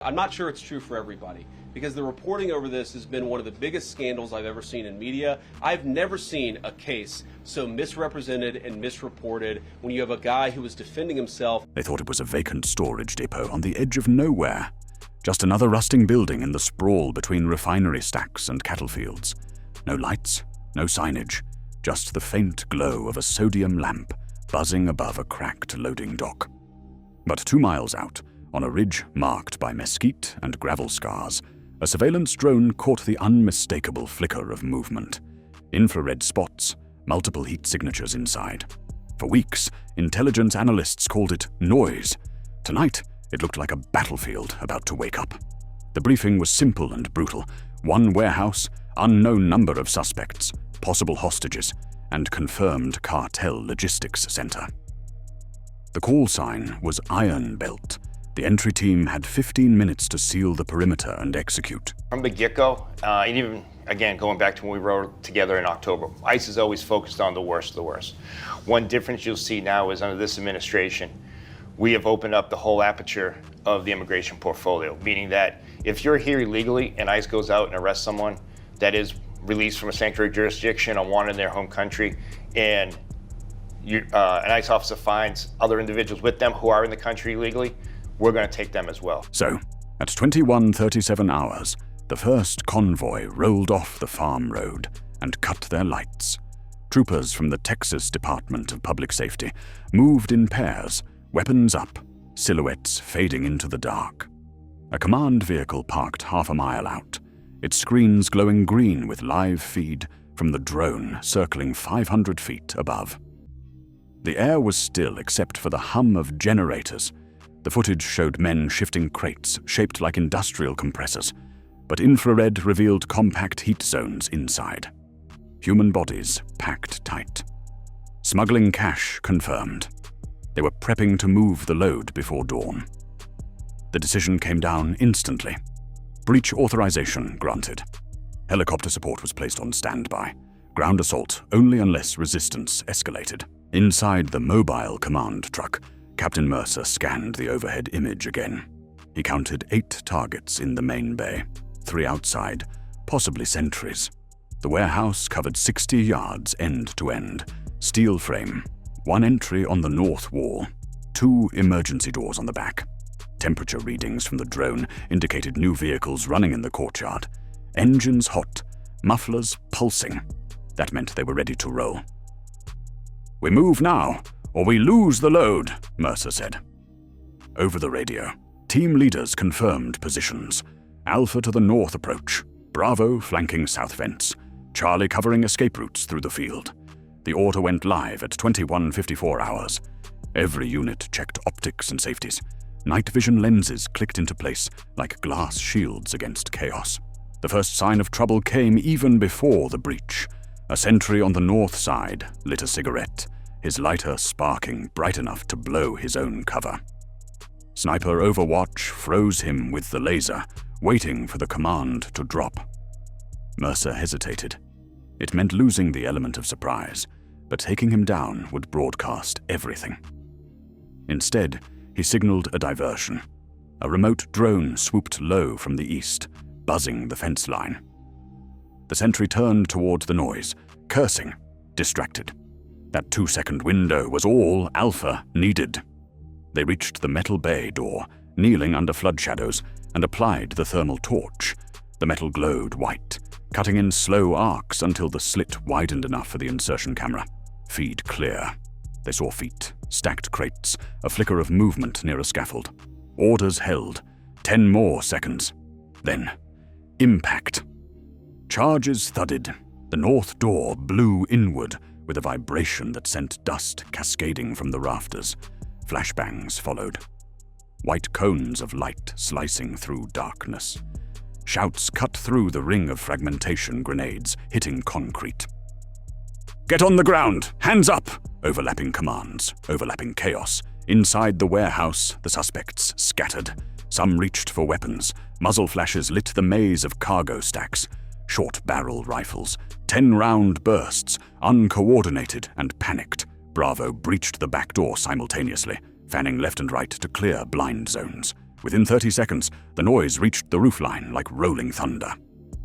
I'm not sure it's true for everybody, because the reporting over this has been one of the biggest scandals I've ever seen in media. I've never seen a case so misrepresented and misreported when you have a guy who was defending himself. They thought it was a vacant storage depot on the edge of nowhere. Just another rusting building in the sprawl between refinery stacks and cattle fields. No lights, no signage, just the faint glow of a sodium lamp buzzing above a cracked loading dock. But 2 miles out, on a ridge marked by mesquite and gravel scars, a surveillance drone caught the unmistakable flicker of movement. Infrared spots, multiple heat signatures inside. For weeks, intelligence analysts called it noise. Tonight, it looked like a battlefield about to wake up. The briefing was simple and brutal. 1 warehouse, unknown number of suspects, possible hostages, and confirmed cartel logistics center. The call sign was Iron Belt. The entry team had 15 minutes to seal the perimeter and execute. From the get-go, and even, again, going back to when we rode together in October, ICE is always focused on the worst of the worst. One difference you'll see now is under this administration, we have opened up the whole aperture of the immigration portfolio, meaning that if you're here illegally and ICE goes out and arrests someone that is released from a sanctuary jurisdiction or wanted in their home country, and an ICE officer finds other individuals with them who are in the country illegally, we're going to take them as well. So, at 21:37 hours, the first convoy rolled off the farm road and cut their lights. Troopers from the Texas Department of Public Safety moved in pairs, weapons up, silhouettes fading into the dark. A command vehicle parked half a mile out, its screens glowing green with live feed from the drone circling 500 feet above. The air was still except for the hum of generators. The footage showed men shifting crates shaped like industrial compressors, but infrared revealed compact heat zones inside. Human bodies packed tight. Smuggling cash confirmed. They were prepping to move the load before dawn. The decision came down instantly. Breach authorization granted. Helicopter support was placed on standby. Ground assault only unless resistance escalated. Inside the mobile command truck, Captain Mercer scanned the overhead image again. He counted 8 targets in the main bay, 3 outside, possibly sentries. The warehouse covered 60 yards end to end, steel frame, 1 entry on the north wall, 2 emergency doors on the back. Temperature readings from the drone indicated new vehicles running in the courtyard. Engines hot, mufflers pulsing. That meant they were ready to roll. "We move now, or we lose the load," Mercer said. Over the radio, team leaders confirmed positions. Alpha to the north approach, Bravo flanking south vents, Charlie covering escape routes through the field. The order went live at 21:54 hours. Every unit checked optics and safeties. Night vision lenses clicked into place like glass shields against chaos. The first sign of trouble came even before the breach. A sentry on the north side lit a cigarette, his lighter sparking bright enough to blow his own cover. Sniper Overwatch froze him with the laser, waiting for the command to drop. Mercer hesitated. It meant losing the element of surprise, but taking him down would broadcast everything. Instead, he signaled a diversion. A remote drone swooped low from the east, buzzing the fence line. The sentry turned toward the noise, cursing, distracted. That 2-second window was all Alpha needed. They reached the metal bay door, kneeling under flood shadows, and applied the thermal torch. The metal glowed white, cutting in slow arcs until the slit widened enough for the insertion camera. Feed clear. They saw feet, stacked crates, a flicker of movement near a scaffold. Orders held. 10 more seconds. Then, impact. Charges thudded. The north door blew inward with a vibration that sent dust cascading from the rafters. Flashbangs followed. White cones of light slicing through darkness. Shouts cut through the ring of fragmentation grenades, hitting concrete. "Get on the ground! Hands up!" Overlapping commands, overlapping chaos. Inside the warehouse, the suspects scattered. Some reached for weapons. Muzzle flashes lit the maze of cargo stacks. Short barrel rifles, 10-round bursts, uncoordinated and panicked. Bravo breached the back door simultaneously, fanning left and right to clear blind zones. Within 30 seconds, the noise reached the roofline like rolling thunder.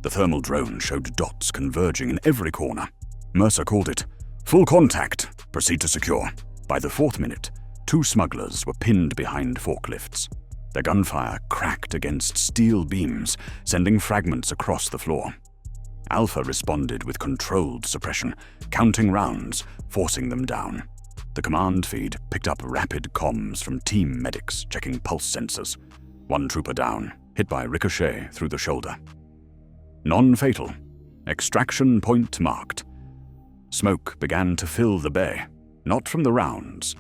The thermal drone showed dots converging in every corner. Mercer called it full contact. Proceed to secure. By the 4th minute, 2 smugglers were pinned behind forklifts. Their gunfire cracked against steel beams, sending fragments across the floor. Alpha responded with controlled suppression, counting rounds, forcing them down. The command feed picked up rapid comms from team medics checking pulse sensors. 1 trooper down, hit by ricochet through the shoulder. Non-fatal. Extraction point marked. Smoke began to fill the bay, not from the rounds,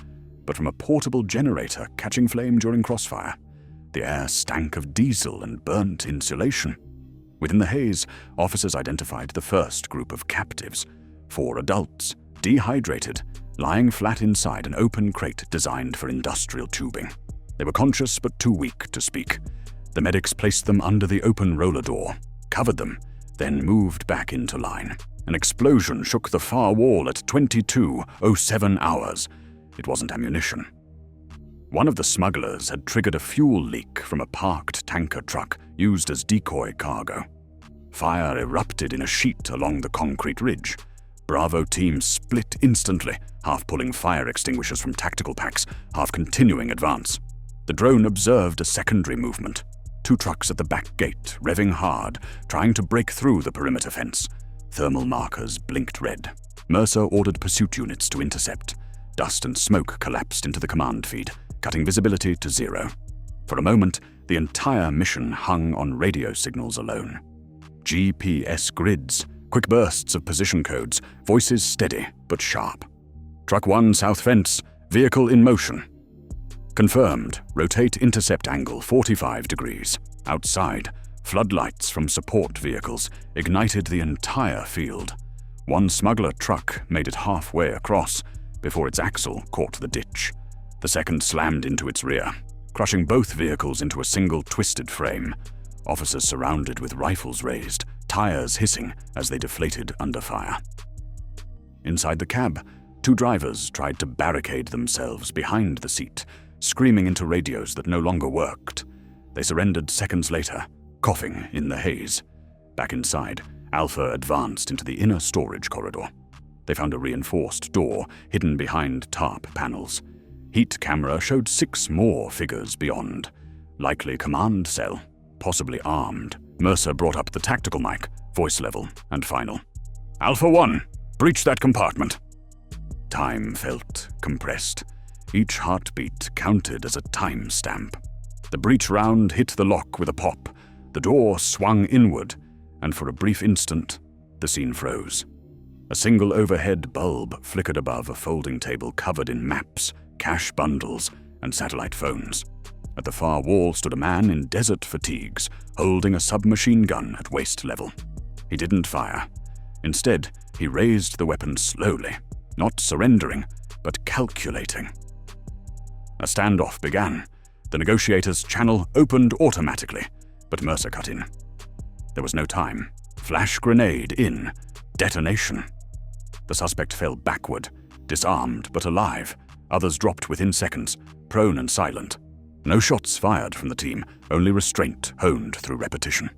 but from a portable generator catching flame during crossfire. The air stank of diesel and burnt insulation. Within the haze, officers identified the first group of captives, 4 adults, dehydrated, lying flat inside an open crate designed for industrial tubing. They were conscious but too weak to speak. The medics placed them under the open roller door, covered them, then moved back into line. An explosion shook the far wall at 22:07 hours. It wasn't ammunition. One of the smugglers had triggered a fuel leak from a parked tanker truck used as decoy cargo. Fire erupted in a sheet along the concrete ridge. Bravo teams split instantly, half pulling fire extinguishers from tactical packs, half continuing advance. The drone observed a secondary movement. 2 trucks at the back gate, revving hard, trying to break through the perimeter fence. Thermal markers blinked red. Mercer ordered pursuit units to intercept. Dust and smoke collapsed into the command feed, cutting visibility to 0. For a moment, the entire mission hung on radio signals alone. GPS grids, quick bursts of position codes, voices steady but sharp. Truck 1 south fence, vehicle in motion. Confirmed, rotate intercept angle 45 degrees. Outside, floodlights from support vehicles ignited the entire field. 1 smuggler truck made it halfway across before its axle caught the ditch. The second slammed into its rear, crushing both vehicles into a single twisted frame. Officers surrounded with rifles raised, tires hissing as they deflated under fire. Inside the cab, 2 drivers tried to barricade themselves behind the seat, screaming into radios that no longer worked. They surrendered seconds later, coughing in the haze. Back inside, Alpha advanced into the inner storage corridor. They found a reinforced door hidden behind tarp panels. Heat camera showed 6 more figures beyond. Likely command cell, possibly armed. Mercer brought up the tactical mic, voice level and final. Alpha 1, breach that compartment. Time felt compressed. Each heartbeat counted as a time stamp. The breach round hit the lock with a pop. The door swung inward, and for a brief instant, the scene froze. A single overhead bulb flickered above a folding table covered in maps, cash bundles, and satellite phones. At the far wall stood a man in desert fatigues, holding a submachine gun at waist level. He didn't fire. Instead, he raised the weapon slowly, not surrendering, but calculating. A standoff began. The negotiator's channel opened automatically, but Mercer cut in. There was no time. Flash grenade in. Detonation. The suspect fell backward, disarmed but alive. Others dropped within seconds, prone and silent. No shots fired from the team, only restraint honed through repetition.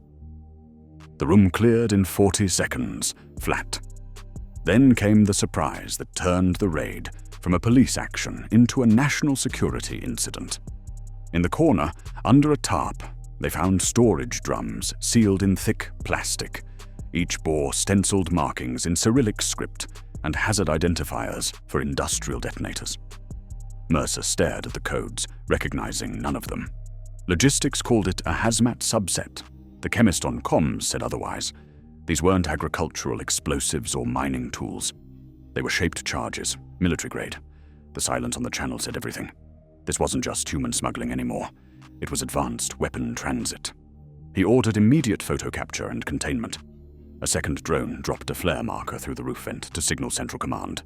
The room cleared in 40 seconds, flat. Then came the surprise that turned the raid from a police action into a national security incident. In the corner, under a tarp, they found storage drums sealed in thick plastic. Each bore stenciled markings in Cyrillic script and hazard identifiers for industrial detonators. Mercer stared at the codes, recognizing none of them. Logistics called it a hazmat subset. The chemist on comms said otherwise. These weren't agricultural explosives or mining tools. They were shaped charges, military grade. The silence on the channel said everything. This wasn't just human smuggling anymore. It was advanced weapon transit. He ordered immediate photo capture and containment. A second drone dropped a flare marker through the roof vent to signal Central Command.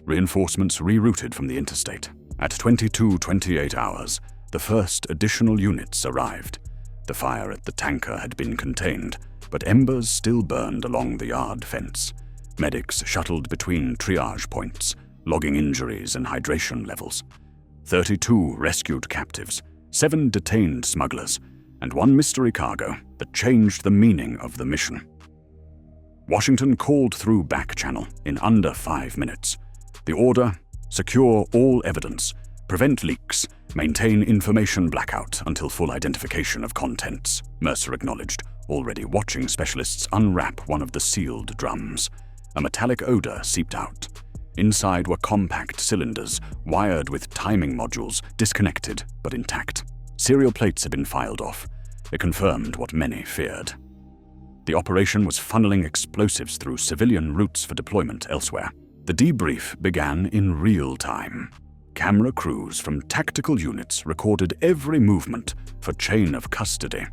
Reinforcements rerouted from the interstate. At 22:28 hours, the first additional units arrived. The fire at the tanker had been contained, but embers still burned along the yard fence. Medics shuttled between triage points, logging injuries and hydration levels. 32 rescued captives, 7 detained smugglers, and 1 mystery cargo that changed the meaning of the mission. Washington called through back channel in under 5 minutes. The order: secure all evidence, prevent leaks, maintain information blackout until full identification of contents, Mercer acknowledged, already watching specialists unwrap one of the sealed drums. A metallic odor seeped out. Inside were compact cylinders, wired with timing modules, disconnected but intact. Serial plates had been filed off. It confirmed what many feared. The operation was funneling explosives through civilian routes for deployment elsewhere. The debrief began in real time. Camera crews from tactical units recorded every movement for chain of custody.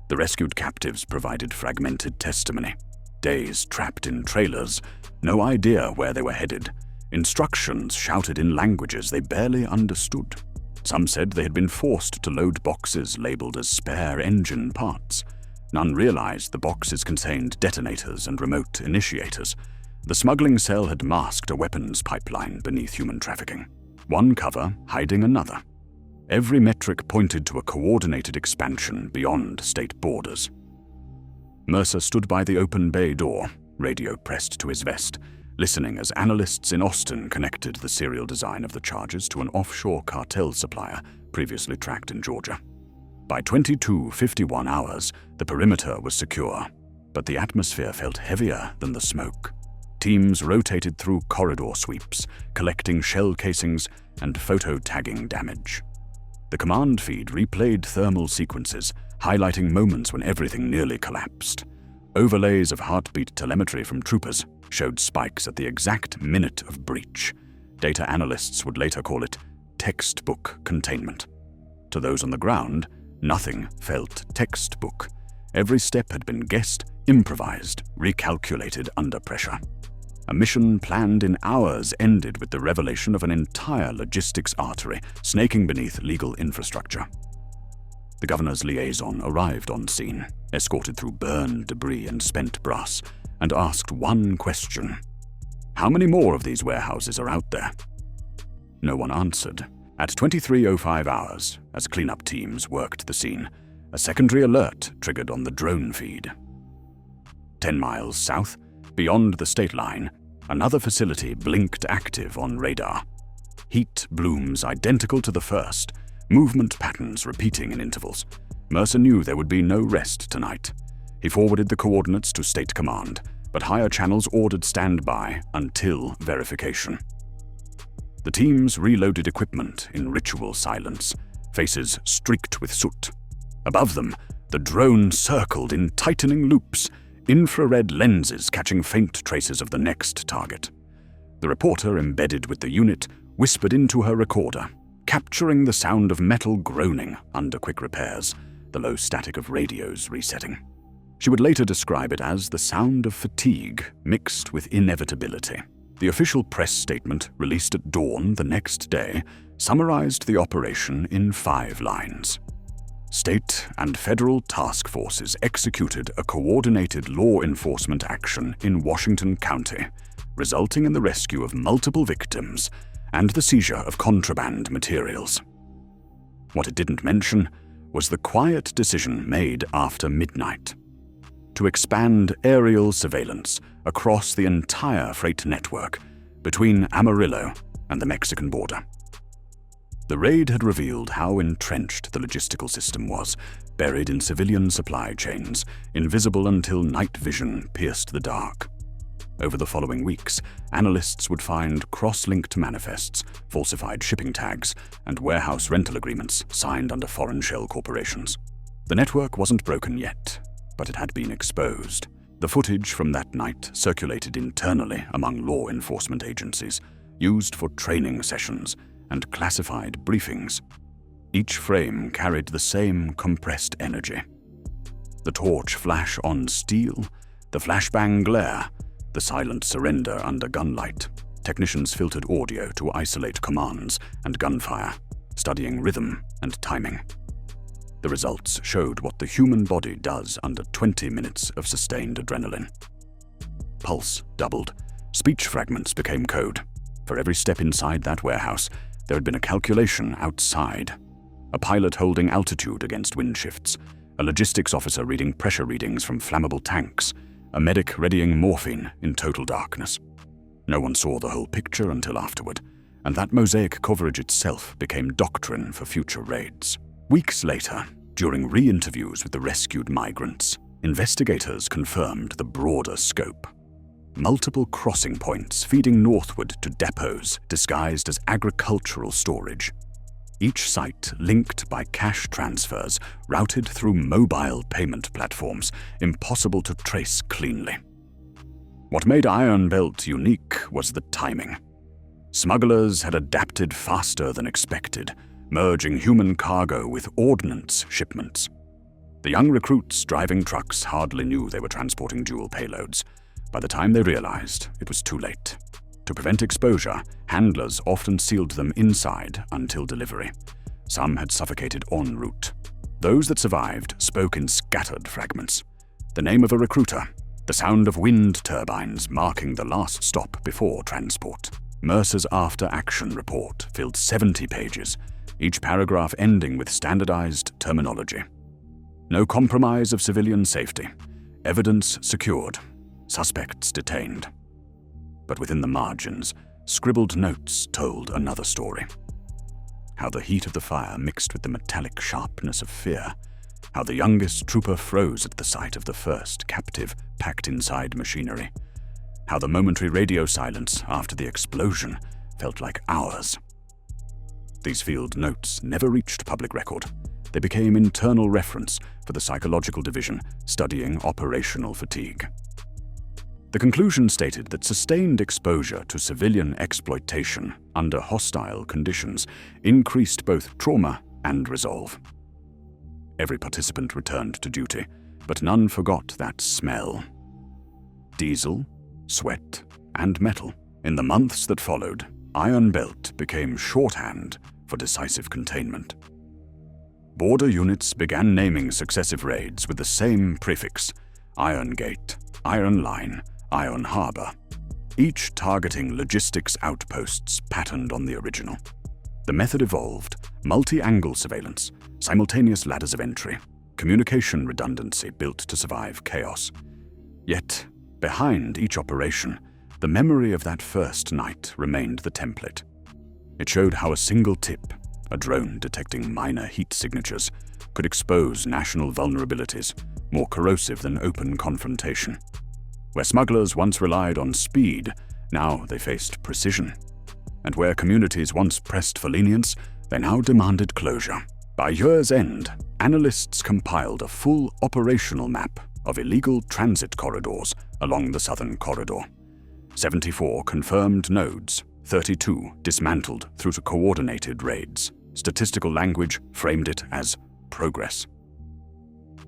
The rescued captives provided fragmented testimony. Days trapped in trailers, no idea where they were headed. Instructions shouted in languages they barely understood. Some said they had been forced to load boxes labeled as spare engine parts. None realized the boxes contained detonators and remote initiators. The smuggling cell had masked a weapons pipeline beneath human trafficking. One cover hiding another. Every metric pointed to a coordinated expansion beyond state borders. Mercer stood by the open bay door, radio pressed to his vest, listening as analysts in Austin connected the serial design of the charges to an offshore cartel supplier previously tracked in Georgia. By 22:51 hours, the perimeter was secure, but the atmosphere felt heavier than the smoke. Teams rotated through corridor sweeps, collecting shell casings and photo-tagging damage. The command feed replayed thermal sequences, highlighting moments when everything nearly collapsed. Overlays of heartbeat telemetry from troopers showed spikes at the exact minute of breach. Data analysts would later call it textbook containment. To those on the ground, nothing felt textbook. Every step had been guessed, improvised, recalculated under pressure. A mission planned in hours ended with the revelation of an entire logistics artery snaking beneath legal infrastructure. The governor's liaison arrived on scene, escorted through burned debris and spent brass, and asked one question: how many more of these warehouses are out there? No one answered. At 23:05 hours, as cleanup teams worked the scene, a secondary alert triggered on the drone feed. 10 miles south, beyond the state line, another facility blinked active on radar. Heat blooms identical to the first, movement patterns repeating in intervals. Mercer knew there would be no rest tonight. He forwarded the coordinates to State Command, but higher channels ordered standby until verification. The teams reloaded equipment in ritual silence, faces streaked with soot. Above them, the drone circled in tightening loops, infrared lenses catching faint traces of the next target. The reporter embedded with the unit whispered into her recorder, capturing the sound of metal groaning under quick repairs, the low static of radios resetting. She would later describe it as the sound of fatigue mixed with inevitability. The official press statement, released at dawn the next day, summarized the operation in 5 lines. State and federal task forces executed a coordinated law enforcement action in Washington County, resulting in the rescue of multiple victims and the seizure of contraband materials. What it didn't mention was the quiet decision made after midnight to expand aerial surveillance across the entire freight network between Amarillo and the Mexican border. The raid had revealed how entrenched the logistical system was, buried in civilian supply chains, invisible until night vision pierced the dark. Over the following weeks, analysts would find cross-linked manifests, falsified shipping tags, and warehouse rental agreements signed under foreign shell corporations. The network wasn't broken yet, but it had been exposed. The footage from that night circulated internally among law enforcement agencies, used for training sessions and classified briefings. Each frame carried the same compressed energy. The torch flash on steel, the flashbang glare, the silent surrender under gunlight. Technicians filtered audio to isolate commands and gunfire, studying rhythm and timing. The results showed what the human body does under 20 minutes of sustained adrenaline. Pulse doubled. Speech fragments became code. For every step inside that warehouse, there had been a calculation outside. a pilot holding altitude against wind shifts, a logistics officer reading pressure readings from flammable tanks, a medic readying morphine in total darkness. No one saw the whole picture until afterward, and that mosaic coverage itself became doctrine for future raids. Weeks later, during re-interviews with the rescued migrants, investigators confirmed the broader scope. Multiple crossing points feeding northward to depots disguised as agricultural storage. Each site linked by cash transfers routed through mobile payment platforms impossible to trace cleanly. What made Iron Belt unique was the timing. Smugglers had adapted faster than expected, merging human cargo with ordnance shipments. The young recruits driving trucks hardly knew they were transporting dual payloads. By the time they realized, it was too late. To prevent exposure, handlers often sealed them inside until delivery. Some had suffocated en route. Those that survived spoke in scattered fragments. The name of a recruiter, the sound of wind turbines marking the last stop before transport. Mercer's after-action report filled 70 pages, each paragraph ending with standardized terminology. No compromise of civilian safety. Evidence secured. Suspects detained. But within the margins, scribbled notes told another story. How the heat of the fire mixed with the metallic sharpness of fear. How the youngest trooper froze at the sight of the first captive packed inside machinery. How the momentary radio silence after the explosion felt like hours. These field notes never reached public record. They became internal reference for the psychological division studying operational fatigue. The conclusion stated that sustained exposure to civilian exploitation under hostile conditions increased both trauma and resolve. Every participant returned to duty, but none forgot that smell. Diesel, sweat, and metal. In the months that followed, Iron Belt became shorthand for decisive containment. Border units began naming successive raids with the same prefix: Iron Gate, Iron Line, Iron Harbor, each targeting logistics outposts patterned on the original. The method evolved: multi-angle surveillance, simultaneous ladders of entry, communication redundancy built to survive chaos. Yet, behind each operation, the memory of that first night remained the template. It showed how a single tip, a drone detecting minor heat signatures, could expose national vulnerabilities, more corrosive than open confrontation. Where smugglers once relied on speed, now they faced precision. And where communities once pressed for lenience, they now demanded closure. By year's end, analysts compiled a full operational map of illegal transit corridors along the southern corridor. 74 confirmed nodes, 32 dismantled through to coordinated raids. Statistical language framed it as progress.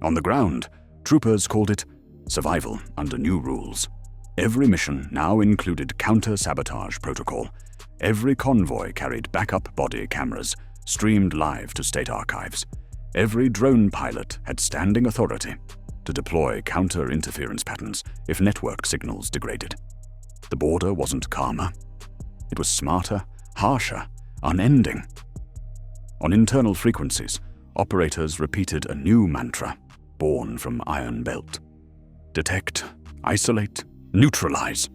On the ground, troopers called it survival under new rules. Every mission now included counter-sabotage protocol. Every convoy carried backup body cameras, streamed live to state archives. Every drone pilot had standing authority to deploy counter-interference patterns if network signals degraded. The border wasn't calmer. It was smarter, harsher, unending. On internal frequencies, operators repeated a new mantra, born from Iron Belt. Detect, isolate, neutralize.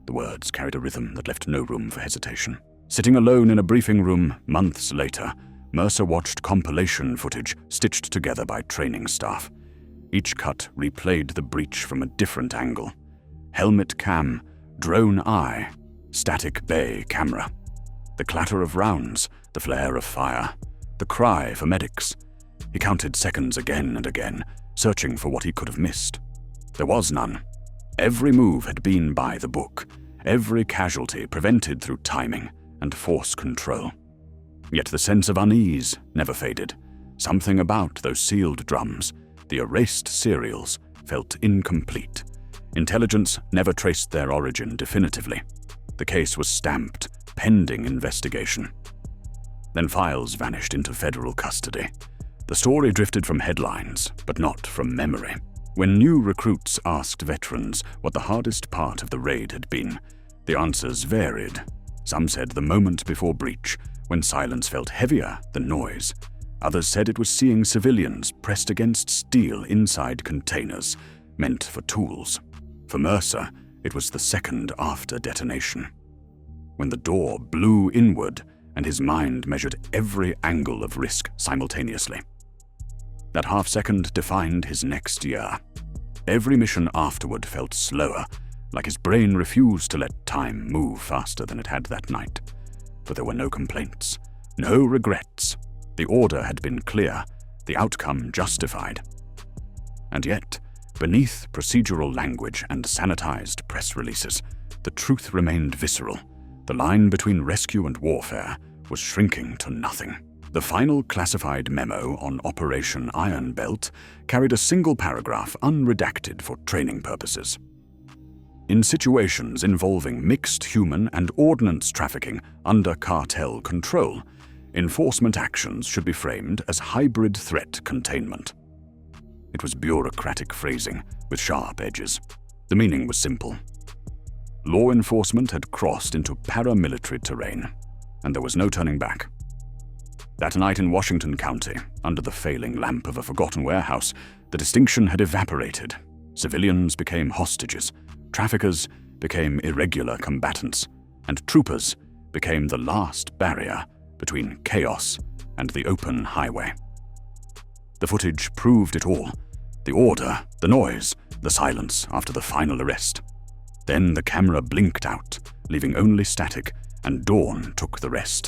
The words carried a rhythm that left no room for hesitation. Sitting alone in a briefing room months later, Mercer watched compilation footage stitched together by training staff. Each cut replayed the breach from a different angle. Helmet cam, drone eye, static bay camera. The clatter of rounds, the flare of fire, the cry for medics. He counted seconds again and again, searching for what he could have missed. There was none. Every move had been by the book, every casualty prevented through timing and force control. Yet the sense of unease never faded. Something about those sealed drums, the erased serials, felt incomplete. Intelligence never traced their origin definitively. The case was stamped, pending investigation. Then files vanished into federal custody. The story drifted from headlines, but not from memory. When new recruits asked veterans what the hardest part of the raid had been, the answers varied. Some said the moment before breach, when silence felt heavier than noise. Others said it was seeing civilians pressed against steel inside containers meant for tools. For Mercer, it was the second after detonation, when the door blew inward and his mind measured every angle of risk simultaneously. That half-second defined his next year. Every mission afterward felt slower, like his brain refused to let time move faster than it had that night. But there were no complaints, no regrets. The order had been clear, the outcome justified. And yet, beneath procedural language and sanitized press releases, the truth remained visceral. The line between rescue and warfare was shrinking to nothing. The final classified memo on Operation Iron Belt carried a single paragraph unredacted for training purposes. In situations involving mixed human and ordnance trafficking under cartel control, enforcement actions should be framed as hybrid threat containment. It was bureaucratic phrasing with sharp edges. The meaning was simple. Law enforcement had crossed into paramilitary terrain, and there was no turning back. That night in Washington County, under the failing lamp of a forgotten warehouse, the distinction had evaporated. Civilians became hostages, traffickers became irregular combatants, and troopers became the last barrier between chaos and the open highway. The footage proved it all. The order, the noise, the silence after the final arrest. Then the camera blinked out, leaving only static, and dawn took the rest.